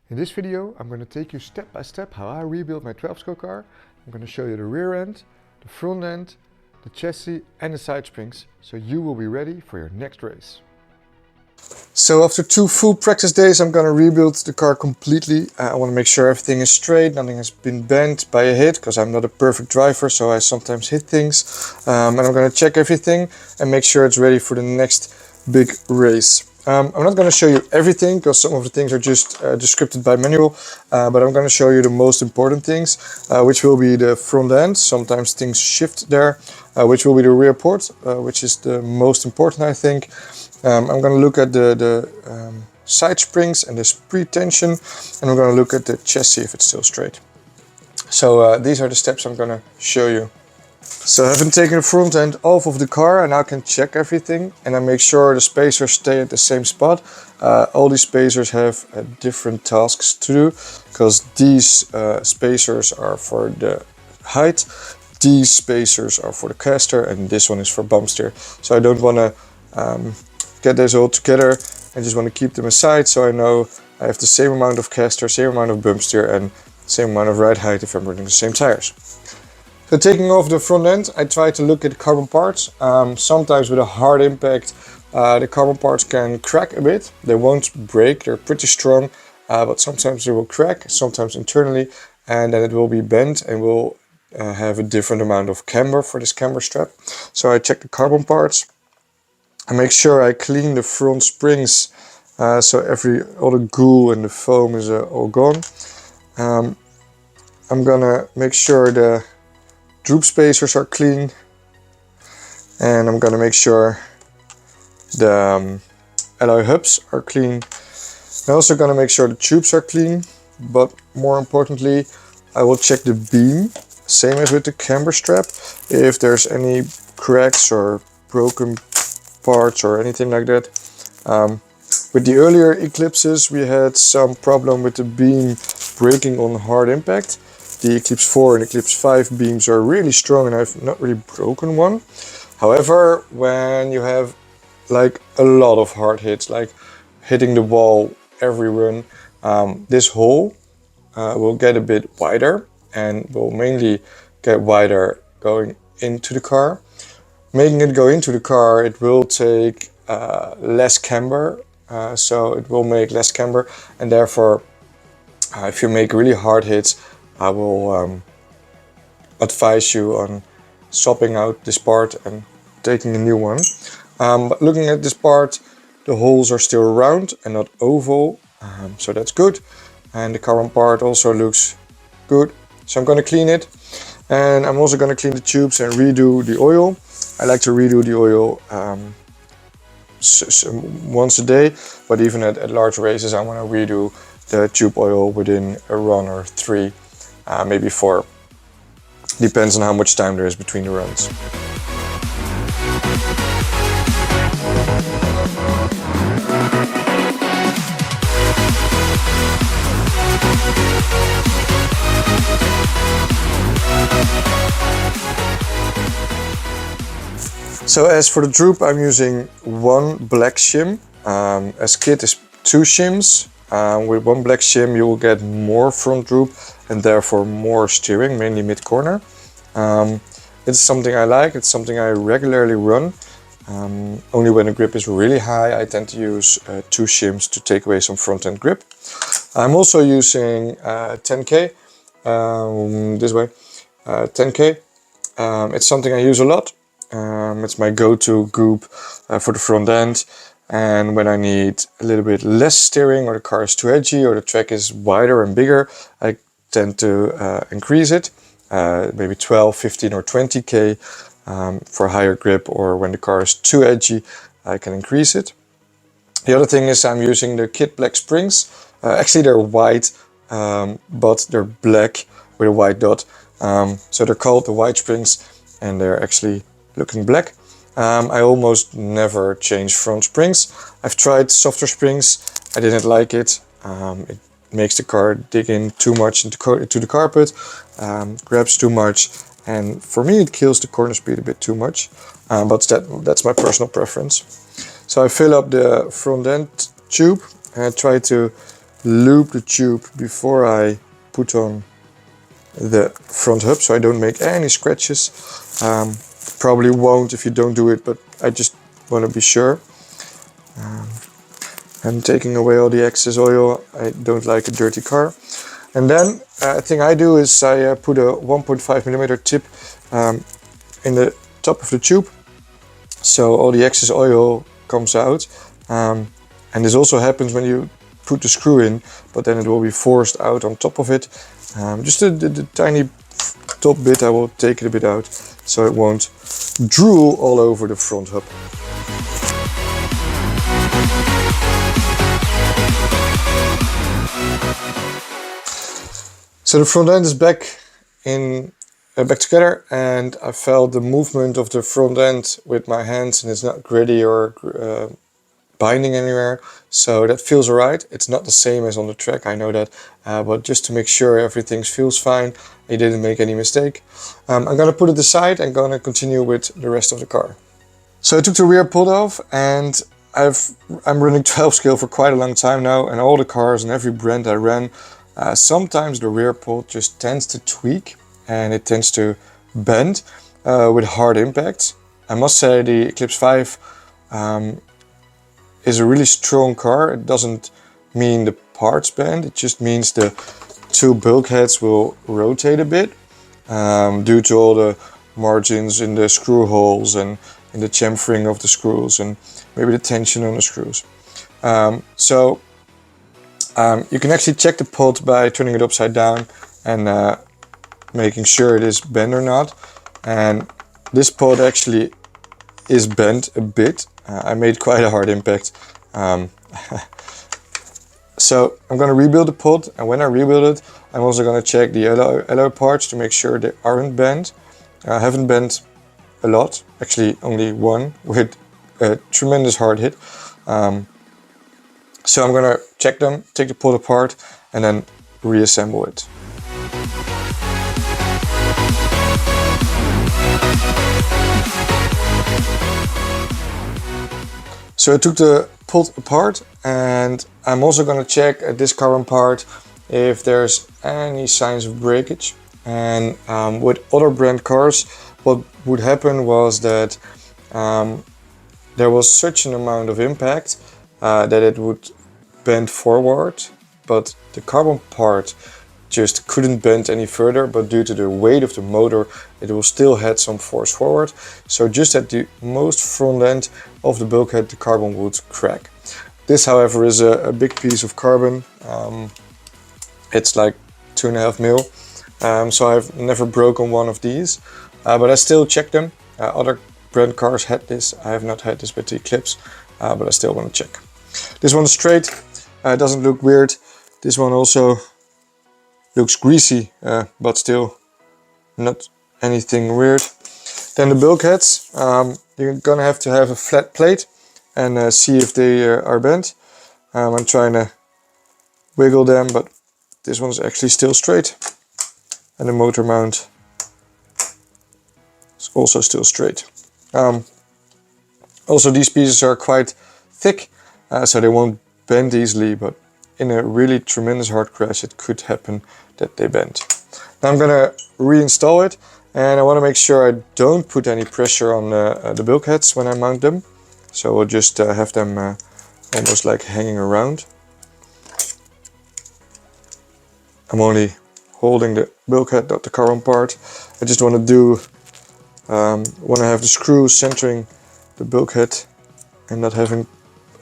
In this video, I'm going to take you step by step how I rebuilt my 12-scale car. I'm going to show you the rear end, the front end, the chassis and the side springs, so you will be ready for your next race. So after 2 full practice days, I'm going to rebuild the car completely. I want to make sure everything is straight, nothing has been bent by a hit, because I'm not a perfect driver, so I sometimes hit things. And I'm going to check everything and make sure it's ready for the next big race. I'm not going to show you everything, because some of the things are just described by manual, but I'm going to show you the most important things, which will be the front end. Sometimes things shift there, which will be the rear port, which is the most important, I think. I'm going to look at the side springs and this pre-tension, and I'm going to look at the chassis if it's still straight. So these are the steps I'm going to show you. So I haven't taken the front end off of the car, and I can check everything and I make sure the spacers stay at the same spot. All these spacers have different tasks to do, because these spacers are for the height, these spacers are for the caster, and this one is for bump steer. So I don't want to get these all together. I just want to keep them aside, so I know I have the same amount of caster, same amount of bump steer and same amount of ride height if I'm running the same tires. So taking off the front end, I try to look at carbon parts. Sometimes with a hard impact, the carbon parts can crack a bit. They won't break, they're pretty strong, but sometimes they will crack, sometimes internally, and then it will be bent and will have a different amount of camber for this camber strap. So I check the carbon parts. I make sure I clean the front springs, so all the goo and the foam is all gone. I'm gonna make sure the droop spacers are clean, and I'm gonna make sure the alloy hubs are clean. I'm also gonna make sure the tubes are clean, but more importantly, I will check the beam, same as with the camber strap, if there's any cracks or broken parts or anything like that. With the earlier Eclipses, we had some problem with the beam breaking on hard impact. The Eclipse 4 and Eclipse 5 beams are really strong, and I've not really broken one. However, when you have like a lot of hard hits, like hitting the wall every run, this hole will get a bit wider, and will mainly get wider going into the car. Making it go into the car, it will take less camber, so it will make less camber, and therefore if you make really hard hits, I will advise you on swapping out this part and taking a new one. But looking at this part, the holes are still round and not oval, so that's good. And the carbon part also looks good. So I'm going to clean it, and I'm also going to clean the tubes and redo the oil. I like to redo the oil once a day, but even at large races I want to redo the tube oil within a run or 3. Maybe 4, depends on how much time there is between the runs. So as for the droop, I'm using 1 black shim. As kit is 2 shims. With 1 black shim you will get more front droop and therefore more steering, mainly mid-corner. It's something I like, it's something I regularly run. Only when the grip is really high I tend to use 2 shims to take away some front end grip. I'm also using 10K, this way, 10K. It's something I use a lot. It's my go-to goop for the front end. And when I need a little bit less steering, or the car is too edgy, or the track is wider and bigger, I tend to increase it, maybe 12, 15 or 20K for higher grip, or when the car is too edgy, I can increase it. The other thing is I'm using the kit black springs. Actually they're white, but they're black with a white dot. So they're called the white springs, and they're actually looking black. I almost never change front springs. I've tried softer springs, I didn't like it. It makes the car dig in too much into the carpet, grabs too much, and for me it kills the corner speed a bit too much. But that's my personal preference. So I fill up the front end tube and I try to loop the tube before I put on the front hub so I don't make any scratches. Probably won't if you don't do it, but I just want to be sure. I'm taking away all the excess oil. I don't like a dirty car. And then a thing I do is I put a 1.5mm tip in the top of the tube, so all the excess oil comes out. And this also happens when you put the screw in, but then it will be forced out on top of it. Just the tiny top bit, I will take it a bit out so it won't drool all over the front hub. So the front end is back together, and I felt the movement of the front end with my hands, and it's not gritty or binding anywhere, so that feels alright. It's not the same as on the track, I know that, but just to make sure everything feels fine, I didn't make any mistake. I'm gonna put it aside and gonna continue with the rest of the car. So I took the rear pod off, and I'm running 12 scale for quite a long time now, and all the cars and every brand I ran, sometimes the rear pod just tends to tweak and it tends to bend with hard impacts. I must say the Eclipse 5 is a really strong car. It doesn't mean the parts bend, it just means the two bulkheads will rotate a bit due to all the margins in the screw holes and in the chamfering of the screws and maybe the tension on the screws. You can actually check the pod by turning it upside down and making sure it is bent or not. And this pod actually is bent a bit. I made quite a hard impact. So I'm going to rebuild the pod, and when I rebuild it, I'm also going to check the alloy parts to make sure they aren't bent. I haven't bent a lot, actually only one with a tremendous hard hit. So I'm gonna check them, take the pod apart, and then reassemble it. So I took the pod apart, and I'm also gonna check at this carbon part if there's any signs of breakage. And with other brand cars, what would happen was that there was such an amount of impact that it would bend forward, but the carbon part just couldn't bend any further, but due to the weight of the motor it will still had some force forward. So just at the most front end of the bulkhead the carbon would crack. This however is a big piece of carbon. It's like 2.5 mil, so I've never broken one of these, but I still checked them. Other brand cars had this. I have not had this with the Eclipse, but I still want to check. This one is straight, doesn't look weird. This one also looks greasy, but still not anything weird. Then the bulkheads, you're gonna have to have a flat plate and see if they are bent. I'm trying to wiggle them, but this one's actually still straight. And the motor mount is also still straight. Also these pieces are quite thick, so they won't bend easily, but in a really tremendous hard crash it could happen that they bend. Now I'm gonna reinstall it, and I want to make sure I don't put any pressure on the bulkheads when I mount them. So we'll just have them almost like hanging around. I'm only holding the bulkhead, not the carbon part. I just want to have the screw centering the bulkhead and not having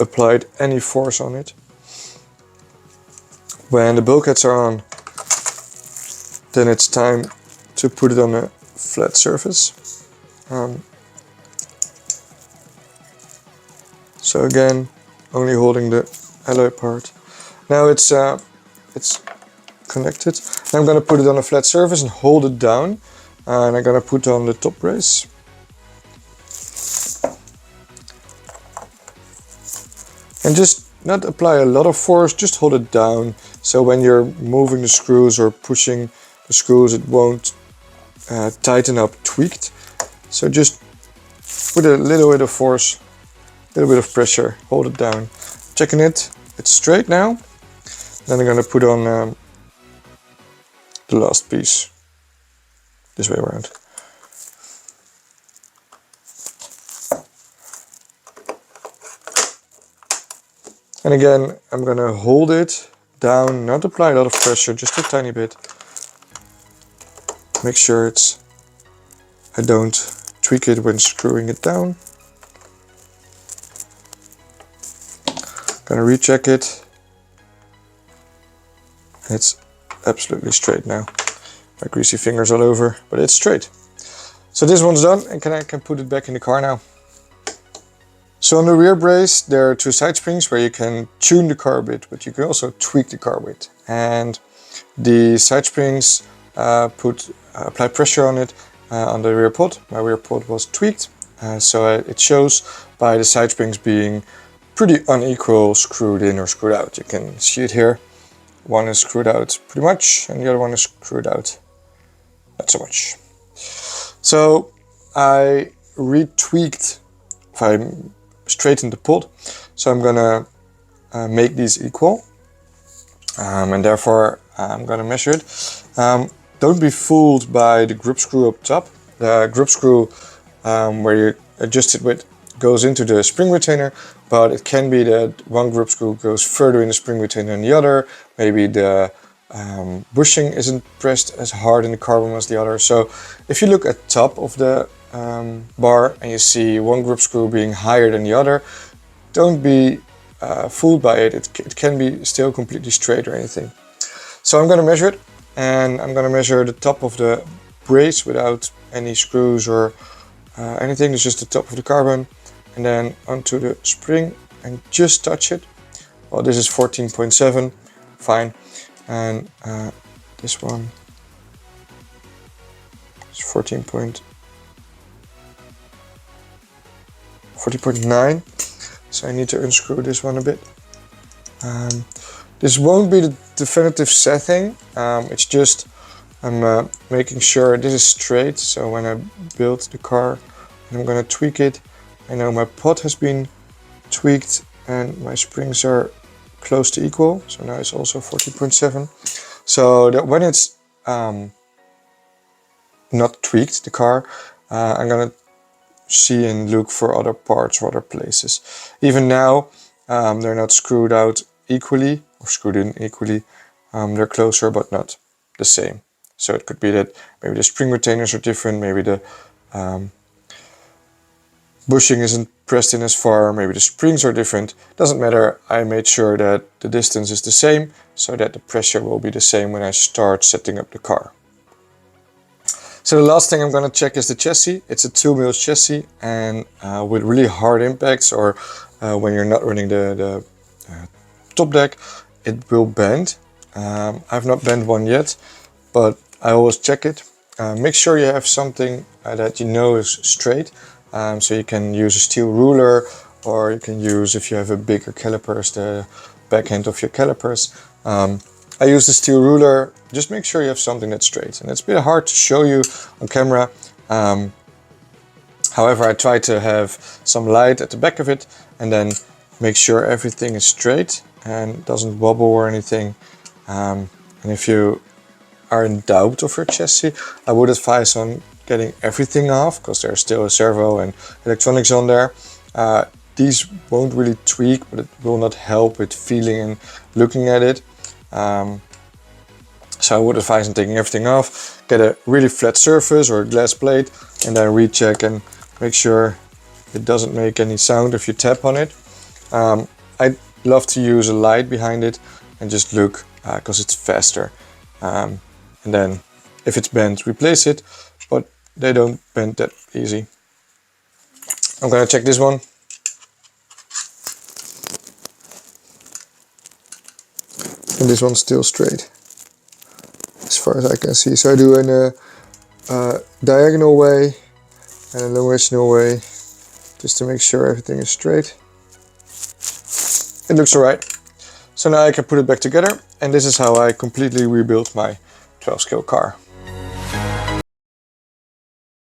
applied any force on it. When the bulkheads are on, then it's time to put it on a flat surface. So again, only holding the alloy part. Now it's connected. Now I'm going to put it on a flat surface and hold it down. And I'm going to put on the top brace. And just not apply a lot of force, just hold it down. So when you're moving the screws or pushing the screws, it won't tighten up tweaked. So just put a little bit of force, a little bit of pressure, hold it down. Checking it, it's straight now. Then I'm going to put on the last piece, this way around. And again, I'm going to hold it down, not apply a lot of pressure, just a tiny bit. Make sure I don't tweak it when screwing it down. Gonna recheck it. It's absolutely straight now. My greasy fingers all over, but it's straight. So this one's done, and I can put it back in the car now. So on the rear brace, there are two side springs where you can tune the car a bit, but you can also tweak the car with. And the side springs apply pressure on it on the rear pod. My rear pod was tweaked, so it shows by the side springs being pretty unequal, screwed in or screwed out. You can see it here. One is screwed out pretty much, and the other one is screwed out not so much. So I retweaked, if I straightened the pod, so I'm gonna make these equal, and therefore I'm gonna measure it. Don't be fooled by the grip screw up top. The grip screw where you adjust it with goes into the spring retainer, but it can be that one grip screw goes further in the spring retainer than the other. Maybe the bushing isn't pressed as hard in the carbon as the other. So if you look at top of the bar and you see one grip screw being higher than the other, don't be fooled by it. It can be still completely straight or anything. So I'm going to measure it, and I'm going to measure the top of the brace without any screws or anything. It's just the top of the carbon, and then onto the spring and just touch it. Well, this is 14.7, fine. And this one is 40.9. So I need to unscrew this one a bit. This won't be the definitive setting. It's just I'm making sure this is straight. So when I build the car and I'm going to tweak it, I know my pod has been tweaked and my springs are close to equal. So now it's also 40.7. So that when it's not tweaked, the car, I'm going to see and look for other parts or other places. Even now, they're not screwed out equally or screwed in equally. They're closer but not the same. So it could be that maybe the spring retainers are different, maybe the bushing isn't pressed in as far, maybe the springs are different. Doesn't matter, I made sure that the distance is the same so that the pressure will be the same when I start setting up the car. So the last thing I'm going to check is the chassis. It's a 2mm chassis, and with really hard impacts or when you're not running the top deck, it will bend. I've not bent one yet, but I always check it. Make sure you have something that you know is straight. So you can use a steel ruler, or you can use, if you have a bigger calipers, the backhand of your calipers. I use the steel ruler. Just make sure you have something that's straight. And it's a bit hard to show you on camera. However, I try to have some light at the back of it and then make sure everything is straight and doesn't wobble or anything. And if you are in doubt of your chassis, I would advise on getting everything off, because there's still a servo and electronics on there. These won't really tweak, but it will not help with feeling and looking at it. So I would advise on taking everything off, get a really flat surface or a glass plate, and then recheck and make sure it doesn't make any sound if you tap on it. I love to use a light behind it and just look, because it's faster. And then if it's bent, replace it, but they don't bend that easy. I'm gonna check this one. And this one's still straight, as far as I can see. So I do in a diagonal way and a longitudinal way, just to make sure everything is straight. It looks alright. So now I can put it back together, and this is how I completely rebuilt my 12 scale car.